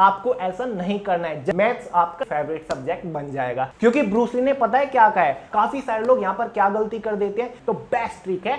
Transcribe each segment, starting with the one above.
आपको ऐसा नहीं करना है। मैथ्स आपका फेवरेट सब्जेक्ट बन जाएगा, क्योंकि ब्रूस ली ने पता है क्या कहा है। काफी सारे लोग यहाँ पर क्या गलती कर देते हैं, तो बेस्ट ट्रिक है।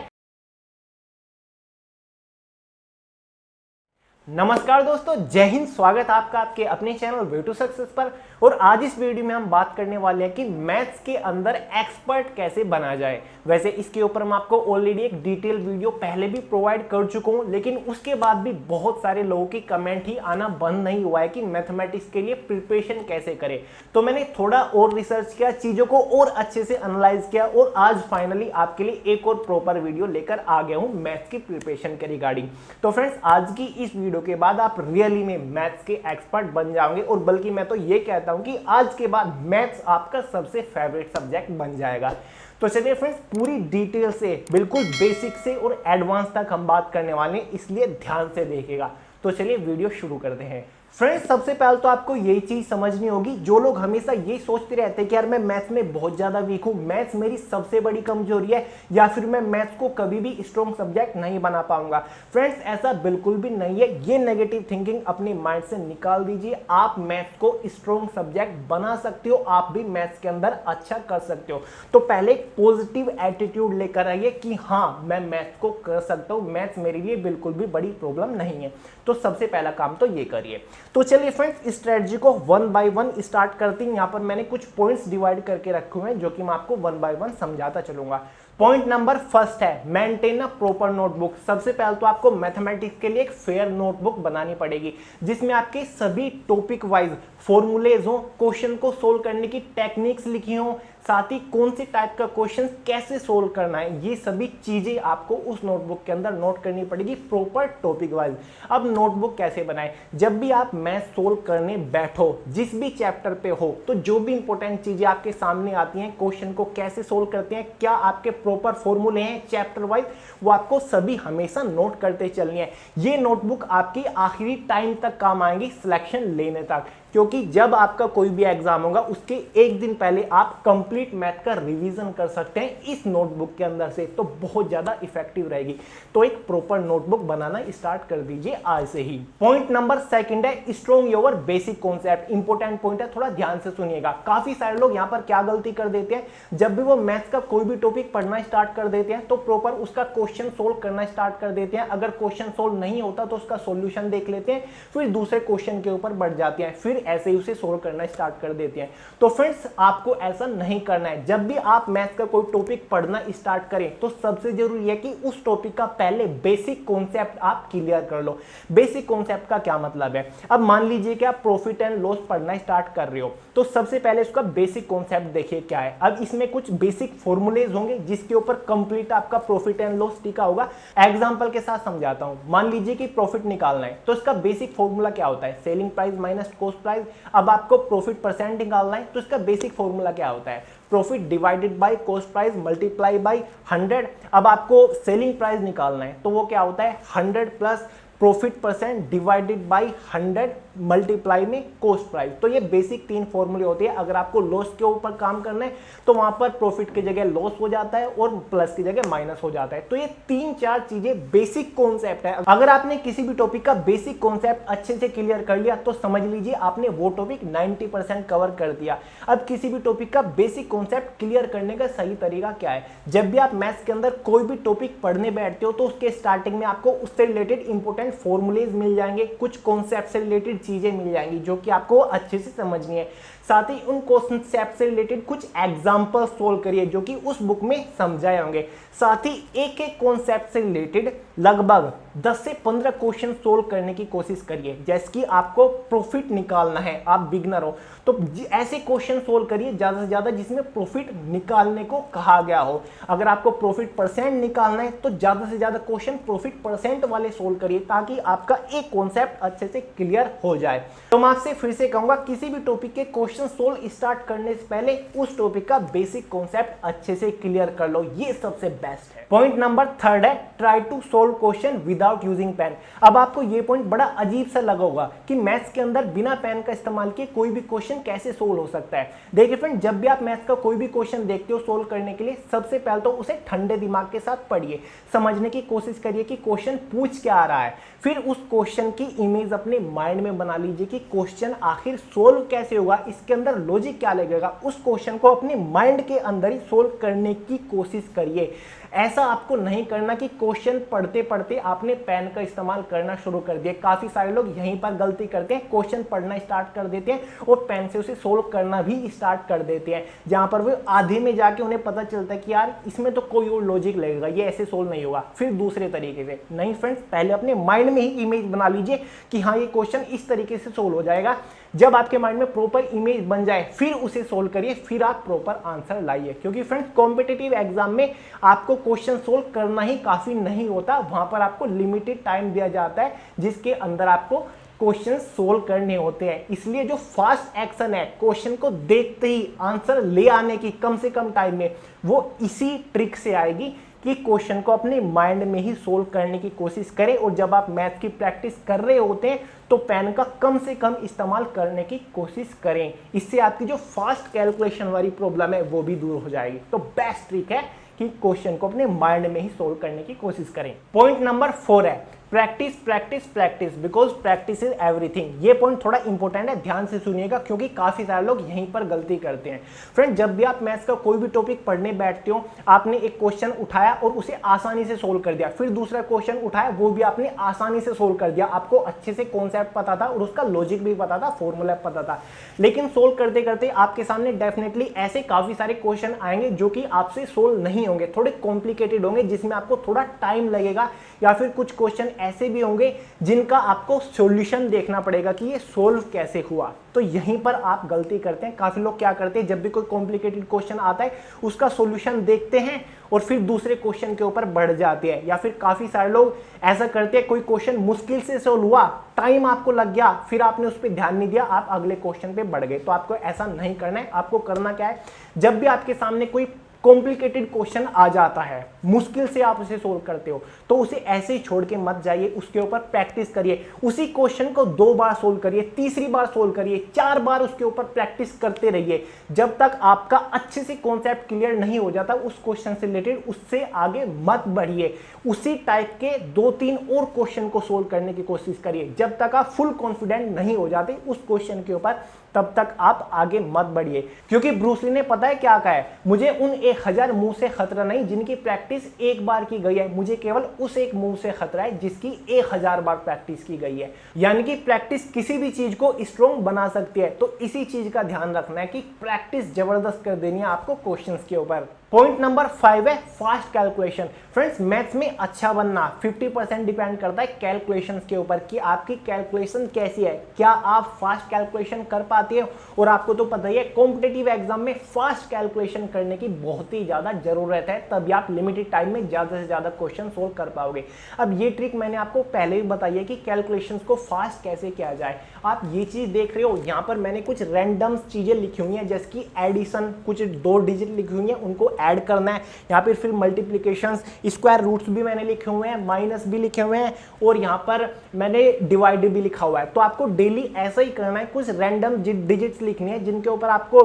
नमस्कार दोस्तों, जय हिंद। स्वागत है आपका आपके अपने चैनल वे टू सक्सेस पर। और आज इस वीडियो में हम बात करने वाले हैं कि मैथ्स के अंदर एक्सपर्ट कैसे बना जाए। वैसे इसके ऊपर मैं आपको ऑलरेडी एक डिटेल वीडियो पहले भी प्रोवाइड कर चुका हूं, लेकिन उसके बाद भी बहुत सारे लोगों की कमेंट ही आना बंद नहीं हुआ है कि मैथमेटिक्स के लिए प्रिपरेशन कैसे करें। तो मैंने थोड़ा और रिसर्च किया, चीजों को और अच्छे से एनालाइज किया और आज फाइनली आपके लिए एक और प्रॉपर वीडियो लेकर आ गया हूं मैथ्स की प्रिपरेशन के रिगार्डिंग। तो फ्रेंड्स, आज की इस वीडियो के बाद आप रियली में मैथ्स के एक्सपर्ट बन जाओगे, और बल्कि मैं तो ये कहता हूं कि आज के बाद मैथ्स आपका सबसे फेवरेट सब्जेक्ट बन जाएगा। तो चलिए फ्रेंड्स, पूरी डिटेल से बिल्कुल बेसिक से और एडवांस तक हम बात करने वाले हैं, इसलिए ध्यान से देखिएगा। तो चलिए वीडियो शुरू करते हैं। फ्रेंड्स, सबसे पहले तो आपको यही चीज समझनी होगी, जो लोग हमेशा ये सोचते रहते हैं कि यार मैं मैथ्स में बहुत ज्यादा वीक हूं, मैथ्स मेरी सबसे बड़ी कमजोरी है, या फिर मैं मैथ्स को कभी भी स्ट्रॉन्ग सब्जेक्ट नहीं बना पाऊंगा। फ्रेंड्स, ऐसा बिल्कुल भी नहीं है। ये नेगेटिव थिंकिंग अपने माइंड से निकाल दीजिए। आप मैथ्स को स्ट्रॉन्ग सब्जेक्ट बना सकते हो, आप भी मैथ्स के अंदर अच्छा कर सकते हो। तो पहले एक पॉजिटिव एटीट्यूड लेकर आइए कि हाँ, मैं मैथ्स को कर सकता हूं, मैथ्स मेरे लिए बिल्कुल भी बड़ी प्रॉब्लम नहीं है। तो सबसे पहला काम तो ये करिए। तो चलिए फ्रेंड्स, इस स्ट्रेटजी को वन बाय वन स्टार्ट करते हैं। यहाँ पर मैंने कुछ पॉइंट्स डिवाइड करके रखे हुए हैं, जो कि मैं आपको वन बाय वन समझाता चलूंगा। पॉइंट नंबर फर्स्ट है मेंटेन अ प्रॉपर नोटबुक। सबसे पहले तो आपको मैथमेटिक्स के लिए एक फेयर नोटबुक बनानी पड़ेगी, जिसमें आपके सभी टॉपिक वाइज फॉर्मूलेज हो, क्वेश्चन को सोल्व करने की टेक्निक्स लिखी हो, साथ ही कौन सी टाइप का क्वेश्चन कैसे सोल्व करना है, ये सभी चीजें आपको उस नोटबुक के अंदर नोट करनी पड़ेगी प्रॉपर टॉपिक वाइज। अब नोटबुक कैसे बनाएं? जब भी आप मैथ सोल्व करने बैठो, जिस भी चैप्टर पे हो, तो जो भी इंपॉर्टेंट चीजें आपके सामने आती हैं, क्वेश्चन को कैसे सोल्व करते हैं, क्या आपके प्रॉपर फॉर्मूले हैं चैप्टर वाइज, वो आपको सभी हमेशा नोट करते चलनी है। ये नोटबुक आपकी आखिरी टाइम तक काम आएंगी, सिलेक्शन लेने तक, क्योंकि जब आपका कोई भी एग्जाम होगा उसके एक दिन पहले आप कंप्लीट मैथ का रिवीजन कर सकते हैं इस नोटबुक के अंदर से, तो बहुत ज्यादा इफेक्टिव रहेगी। तो एक प्रॉपर नोटबुक बनाना स्टार्ट कर दीजिए आज से ही। पॉइंट नंबर सेकंड है strong your basic concept. Important point है, थोड़ा ध्यान से सुनिएगा। काफी सारे लोग यहाँ पर क्या गलती कर देते हैं, जब भी वो मैथ्स का कोई भी टॉपिक पढ़ना स्टार्ट कर देते हैं तो प्रॉपर उसका क्वेश्चन सोल्व करना स्टार्ट कर देते हैं। अगर क्वेश्चन सोल्व नहीं होता तो उसका सॉल्यूशन देख लेते हैं, फिर दूसरे क्वेश्चन के ऊपर बढ़ जाते हैं, फिर ऐसे ही उसे सोल्व करना स्टार्ट कर देते हैं। तो फ्रेंड्स, आपको ऐसा नहीं करना है। जब भी आप मैथ्स का कोई टॉपिक पढ़ना स्टार्ट करें तो सबसे जरूरी है कि उस टॉपिक का पहले बेसिक कॉन्सेप्ट आप क्लियर कर लो। बेसिक कॉन्सेप्ट का क्या मतलब है? अब मान लीजिए कि आप प्रॉफिट एंड लॉस पढ़ना स्टार्ट कर रहे हो, तो सबसे पहले उसका बेसिक कॉन्सेप्ट देखिए क्या है। अब इसमें कुछ बेसिक फॉर्मूलेज होंगे जिसके ऊपर कंप्लीट आपका प्रॉफिट एंड लॉस टिका होगा। एग्जांपल के साथ समझाता हूं। मान लीजिए कि प्रॉफिट निकालना है, तो इसका बेसिक फॉर्मूला क्या होता है? Selling price minus cost price. अब आपको प्रॉफिट परसेंट निकालना है, तो इसका बेसिक फॉर्मूला क्या होता है? Profit divided by cost price multiply by 100। अब आपको सेलिंग प्राइस निकालना है, तो वो क्या होता है? 100 plus profit percent divided by 100 multiply में कॉस्ट प्राइस। तो ये बेसिक तीन फॉर्मूले होते हैं। अगर आपको लॉस के ऊपर काम करना है तो वहां पर प्रॉफिट की जगह लॉस हो जाता है और प्लस की जगह माइनस हो जाता है। तो ये तीन चार चीजें बेसिक कॉन्सेप्ट है। अगर आपने किसी भी टॉपिक का बेसिक कॉन्सेप्ट अच्छे से क्लियर कर लिया तो समझ लीजिए आपने वो टॉपिक 90% कवर कर दिया। अब किसी भी टॉपिक का बेसिक कॉन्सेप्ट क्लियर करने का सही तरीका क्या है? जब भी आप मैथ्स के अंदर कोई भी टॉपिक पढ़ने बैठते हो तो उसके स्टार्टिंग में आपको उससे रिलेटेड इंपॉर्टेंट फॉर्मूलेज मिल जाएंगे, कुछ कॉन्सेप्ट से रिलेटेड चीजें मिल जाएंगी जो कि आपको अच्छे से समझनी है। साथ ही उन कॉन्सेप्ट से रिलेटेड कुछ एग्जांपल सोल्व करिए जो कि उस बुक में समझाए होंगे। साथ ही एक एक कॉन्सेप्ट से रिलेटेड लगभग 10 से 15 क्वेश्चन सोल्व करने की कोशिश करिए। जैसे कि आपको प्रॉफिट निकालना है, आप बिगनर हो तो ऐसे क्वेश्चन सोल्व करिए ज्यादा से ज्यादा जिसमें प्रॉफिट निकालने को कहा गया हो। अगर आपको प्रॉफिट परसेंट निकालना है तो ज्यादा से ज्यादा क्वेश्चन प्रॉफिट परसेंट वाले सोल्व करिए, ताकि आपका एक कॉन्सेप्ट अच्छे से क्लियर हो जाए। तो मैं आपसे फिर से कहूंगा, किसी भी टॉपिक के क्वेश्चन सोल्व स्टार्ट करने से पहले उस टॉपिक का बेसिक कॉन्सेप्ट अच्छे से क्लियर कर लो, ये सबसे बेस्ट है। पॉइंट नंबर थर्ड है try to solve solve question without using pen. अब आपको ये पॉइंट बड़ा अजीब सा लगा होगा कि मैथ्स के अंदर बिना पेन का इस्तेमाल किए कोई भी क्वेश्चन कैसे सोल्व हो सकता है। देखिए फ्रेंड, जब भी आप मैथ्स का कोई भी क्वेश्चन देखते हो सोल्व करने के लिए, सबसे पहले तो उसे ठंडे दिमाग के साथ पढ़िए, समझने की कोशिश करिए कि क्वेश्चन पूछ क्या आ रहा है। फिर उस क्वेश्चन की इमेज अपने माइंड में बना लीजिए कि क्वेश्चन आखिर सोल्व कैसे होगा, इसके अंदर लॉजिक क्या लगेगा। उस क्वेश्चन को अपने माइंड के अंदर ही सोल्व करने की कोशिश करिए। ऐसा आपको नहीं करना कि क्वेश्चन पढ़ते पढ़ते आपने पेन का इस्तेमाल करना शुरू कर दिया। काफी सारे लोग यहीं पर गलती करते हैं, क्वेश्चन पढ़ना स्टार्ट कर देते हैं और पेन से उसे सोल्व करना भी स्टार्ट कर देते हैं, जहां पर वो आधे में जाके उन्हें पता चलता है कि यार इसमें तो कोई और लॉजिक लगेगा, ये ऐसे सोल्व नहीं होगा। फिर दूसरे तरीके से नहीं फ्रेंड्स, पहले अपने माइंड में ही इमेज बना लीजिए कि हाँ ये क्वेश्चन इस तरीके से सोल्व हो जाएगा। जब आपके माइंड में प्रॉपर इमेज बन जाए फिर उसे सोल्व करिए, फिर आप प्रॉपर आंसर लाइए। क्योंकि फ्रेंड्स कॉम्पिटिटिव एग्जाम में आपको क्वेश्चन सोल्व करना ही काफी नहीं होता, वहां पर आपको लिमिटेड टाइम दिया जाता है जिसके अंदर आपको क्वेश्चन सोल्व करने होते हैं। इसलिए जो फास्ट एक्शन है क्वेश्चन को देखते ही आंसर ले आने की कम से कम टाइम में, वो इसी ट्रिक से आएगी कि क्वेश्चन को अपने माइंड में ही सोल्व करने की कोशिश करें। और जब आप मैथ की प्रैक्टिस कर रहे होते हैं तो पेन का कम से कम इस्तेमाल करने की कोशिश करें। इससे आपकी जो फास्ट कैलकुलेशन वाली प्रॉब्लम है वो भी दूर हो जाएगी। तो बेस्ट ट्रिक है कि क्वेश्चन को अपने माइंड में ही सोल्व करने की कोशिश करें। पॉइंट नंबर 4 है practice practice practice, because practice is everything. ये पॉइंट थोड़ा इंपॉर्टेंट है, ध्यान से सुनिएगा क्योंकि काफी सारे लोग यहीं पर गलती करते हैं। फ्रेंड, जब भी आप मैथ्स का कोई भी टॉपिक पढ़ने बैठते हो, आपने एक क्वेश्चन उठाया और उसे आसानी से सोल्व कर दिया, फिर दूसरा क्वेश्चन उठाया वो भी आपने आसानी से सोल्व कर दिया, आपको अच्छे से कॉन्सेप्ट पता था और उसका लॉजिक भी पता था, फॉर्मूला पता था। लेकिन सोल्व करते करते आपके सामने डेफिनेटली ऐसे काफी सारे क्वेश्चन आएंगे जो कि आपसे सोल्व नहीं होंगे, थोड़े कॉम्प्लिकेटेड होंगे, जिसमें आपको थोड़ा टाइम लगेगा, या फिर कुछ क्वेश्चन ऐसे भी होंगे जिनका आपको सॉल्यूशन देखना पड़ेगा कि ये सोल्व कैसे हुआ। तो यहीं पर आप गलती करते हैं। काफी लोग क्या करते हैं, जब भी कोई कॉम्प्लिकेटेड क्वेश्चन आता है उसका सॉल्यूशन देखते हैं और फिर दूसरे क्वेश्चन के ऊपर बढ़ जाते हैं। या फिर काफी सारे लोग ऐसा करते हैं, कोई क्वेश्चन मुश्किल से सोल्व हुआ, टाइम आपको लग गया, फिर आपने उस पर ध्यान नहीं दिया, आप अगले क्वेश्चन पे बढ़ गए। तो आपको ऐसा नहीं करना है। आपको करना क्या है, जब भी आपके सामने कोई कॉम्प्लिकेटेड क्वेश्चन आ जाता है, मुश्किल से आप उसे सोल्व करते हो, तो उसे ऐसे ही छोड़ के मत जाइए, उसके ऊपर प्रैक्टिस करिए। उसी क्वेश्चन को 2 बार सोल्व करिए, तीसरी बार सोल्व करिए, 4 बार उसके ऊपर प्रैक्टिस करते रहिए, जब तक आपका अच्छे से कॉन्सेप्ट क्लियर नहीं हो जाता उस क्वेश्चन से रिलेटेड, उससे आगे मत बढ़िए। उसी टाइप के 2-3 और क्वेश्चन को सोल्व करने की कोशिश करिए। जब तक आप फुल कॉन्फिडेंट नहीं हो जाते उस क्वेश्चन के ऊपर, तब तक आप आगे मत बढ़िए। क्योंकि ब्रूस ली ने पता है क्या कहा है, मुझे उन 1000 मूव से खतरा नहीं जिनकी प्रैक्टिस एक बार की गई है, मुझे केवल उस एक मूव से खतरा है जिसकी 1000 बार प्रैक्टिस की गई है। यानी कि प्रैक्टिस किसी भी चीज को स्ट्रॉन्ग बना सकती है। तो इसी चीज का ध्यान रखना है कि प्रैक्टिस जबरदस्त कर देनी है आपको क्वेश्चंस के ऊपर। पॉइंट नंबर 5 है फास्ट कैलकुलेशन। फ्रेंड्स, मैथ्स में अच्छा बनना 50% डिपेंड करता है कैलकुलेशंस के ऊपर कि आपकी कैलकुलेशन कैसी है, क्या आप फास्ट कैलकुलेशन कर पाते हो। और आपको तो पता ही है कॉम्पिटिटिव एग्जाम में फास्ट कैलकुलेशन करने की बहुत ही ज्यादा जरूरत है, तभी आप लिमिटेड टाइम में ज्यादा से ज्यादा क्वेश्चन सोल्व कर पाओगे। अब ये ट्रिक मैंने आपको पहले भी बताई है कि कैलकुलेशंस को फास्ट कैसे किया जाए। आप ये चीज देख रहे हो, यहाँ पर मैंने कुछ रैंडम चीजें लिखी हुई हैं, जैसे कि एडिशन, कुछ 2 डिजिट लिखी हुई हैं, उनको ऐड करना है। यहाँ पर फिर मल्टीप्लिकेशंस, स्क्वायर रूट्स भी मैंने लिखे हुए हैं, माइनस भी लिखे हुए हैं, और यहाँ पर मैंने डिवाइड भी लिखा हुआ है। तो आपको डेली ऐसा ही करना है, कुछ रैंडम डिजिट्स लिखनी है जिनके ऊपर आपको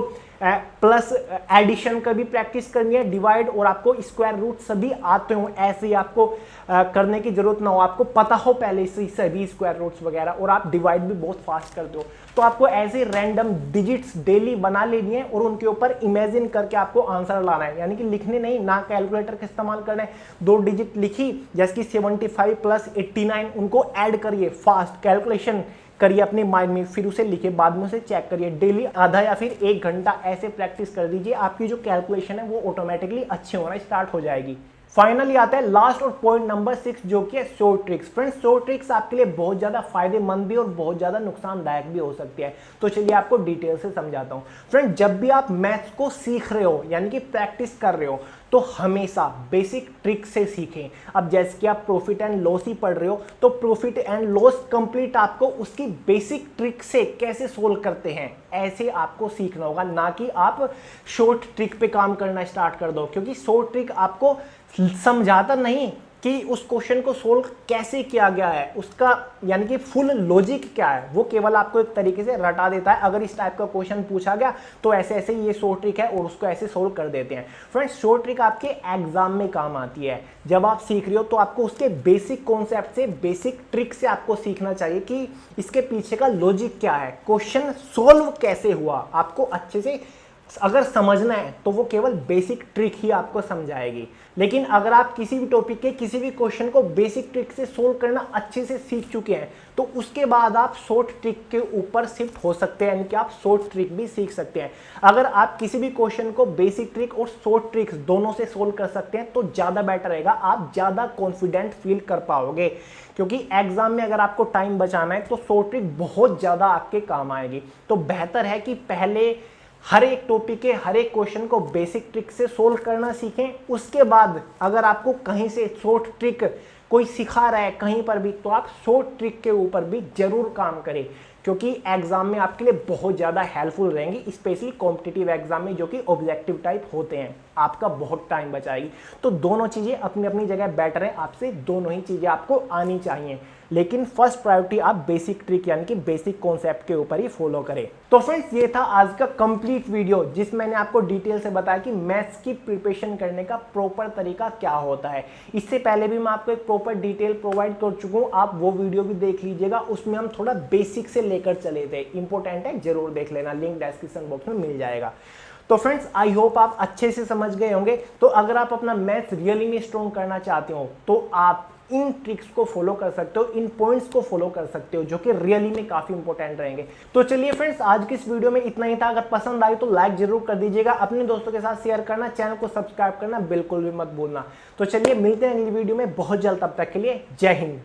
प्लस एडिशन का भी प्रैक्टिस करनी है, डिवाइड, और आपको स्क्वायर रूट सभी आते हो। ऐसे ही आपको करने की जरूरत ना हो, आपको पता हो पहले से सभी स्क्वायर रूट्स वगैरह, और आप डिवाइड भी बहुत फास्ट करते हो। तो आपको ऐसे रैंडम डिजिट्स डेली बना लेनी है और उनके ऊपर इमेजिन करके आपको आंसर लाना है। यानी कि लिखने नहीं, ना कैलकुलेटर का इस्तेमाल करना है। 2 डिजिट लिखी, जैसे कि 75 + 89, उनको ऐड करिए, फास्ट कैलकुलेशन करिए अपने माइंड में, फिर उसे लिखिए, बाद में उसे चेक करिए। डेली आधा या फिर 1 घंटा ऐसे प्रैक्टिस कर दीजिए, आपकी जो कैलकुलेशन है वो ऑटोमेटिकली अच्छी होना स्टार्ट हो जाएगी। फाइनली आता है लास्ट और पॉइंट नंबर 6, जो कि है short tricks. Friends, short tricks आपके लिए बहुत ज्यादा फायदेमंद भी और बहुत ज्यादा नुकसानदायक भी हो सकती है। तो चलिए आपको डिटेल से समझाता हूं। फ्रेंड, जब भी आप मैथ्स को सीख रहे हो, यानी कि प्रैक्टिस कर रहे हो, तो हमेशा बेसिक ट्रिक से सीखें। अब जैसे कि आप प्रॉफिट एंड लॉस ही पढ़ रहे हो, तो प्रॉफिट एंड लॉस कंप्लीट आपको उसकी बेसिक ट्रिक से कैसे सोल्व करते हैं ऐसे आपको सीखना होगा, ना कि आप शॉर्ट ट्रिक पे काम करना स्टार्ट कर दो। क्योंकि शॉर्ट ट्रिक आपको समझाता नहीं कि उस क्वेश्चन को सोल्व कैसे किया गया है, उसका यानी कि फुल लॉजिक क्या है, वो केवल आपको एक तरीके से रटा देता है। अगर इस टाइप का क्वेश्चन पूछा गया तो ऐसे ऐसे ये शॉर्ट ट्रिक है और उसको ऐसे सोल्व कर देते हैं। फ्रेंड्स, शॉर्ट ट्रिक आपके एग्जाम में काम आती है। जब आप सीख रहे हो तो आपको उसके बेसिक कॉन्सेप्ट से, बेसिक ट्रिक से आपको सीखना चाहिए कि इसके पीछे का लॉजिक क्या है, क्वेश्चन सोल्व कैसे हुआ। आपको अच्छे से अगर समझना है तो वो केवल बेसिक ट्रिक ही आपको समझाएगी। लेकिन अगर आप किसी भी टॉपिक के किसी भी क्वेश्चन को बेसिक ट्रिक से सोल्व करना अच्छे से सीख चुके हैं तो उसके बाद आप शॉर्ट ट्रिक के ऊपर शिफ्ट हो सकते हैं, यानी कि आप शॉर्ट ट्रिक भी सीख सकते हैं। अगर आप किसी भी क्वेश्चन को बेसिक ट्रिक और शॉर्ट ट्रिक्स दोनों से सोल्व कर सकते हैं तो ज़्यादा बेटर रहेगा, आप ज़्यादा कॉन्फिडेंट फील कर पाओगे। क्योंकि एग्जाम में अगर आपको टाइम बचाना है तो शॉर्ट ट्रिक बहुत ज़्यादा आपके काम आएगी। तो बेहतर है कि पहले हर एक टॉपिक के हर एक क्वेश्चन को बेसिक ट्रिक से सोल्व करना सीखें। उसके बाद अगर आपको कहीं से शॉर्ट ट्रिक कोई सिखा रहा है कहीं पर भी तो आप शॉर्ट ट्रिक के ऊपर भी जरूर काम करें, क्योंकि एग्जाम में आपके लिए बहुत ज़्यादा हेल्पफुल रहेंगी, स्पेशली कॉम्पिटिटिव एग्जाम में जो कि ऑब्जेक्टिव टाइप होते हैं, आपका बहुत टाइम बचाएगी। तो दोनों चीज़ें अपनी अपनी जगह बेटर है, आपसे दोनों ही चीज़ें आपको आनी चाहिए। लेकिन फर्स्ट प्रायोरिटी आप बेसिक ट्रिक यानी कि बेसिक कॉन्सेप्ट के ऊपर ही फॉलो करें। तो फ्रेंड्स, ये था आज का कंप्लीट वीडियो जिसमें मैंने आपको डिटेल से बताया कि मैथ्स की प्रिपरेशन करने का प्रॉपर तरीका क्या होता है। इससे पहले भी मैं आपको एक प्रॉपर डिटेल प्रोवाइड कर चुका हूँ, आप वो वीडियो भी देख लीजिएगा। उसमें हम थोड़ा बेसिक से लेकर चले थे, इंपॉर्टेंट है, जरूर देख लेना, लिंक डिस्क्रिप्शन बॉक्स में मिल जाएगा। तो फ्रेंड्स, आई होप आप अच्छे से समझ गए होंगे। तो अगर आप अपना मैथ्स रियली में स्ट्रॉन्ग करना चाहते हो तो आप इन ट्रिक्स को फॉलो कर सकते हो, इन पॉइंट्स को फॉलो कर सकते हो जो कि रियली में काफी इंपॉर्टेंट रहेंगे। तो चलिए फ्रेंड्स, आज की इस वीडियो में इतना ही था। अगर पसंद आई तो लाइक जरूर कर दीजिएगा, अपने दोस्तों के साथ शेयर करना, चैनल को सब्सक्राइब करना बिल्कुल भी मत भूलना। तो चलिए मिलते हैं अगली वीडियो में बहुत जल्द, तब तक के लिए जय हिंद।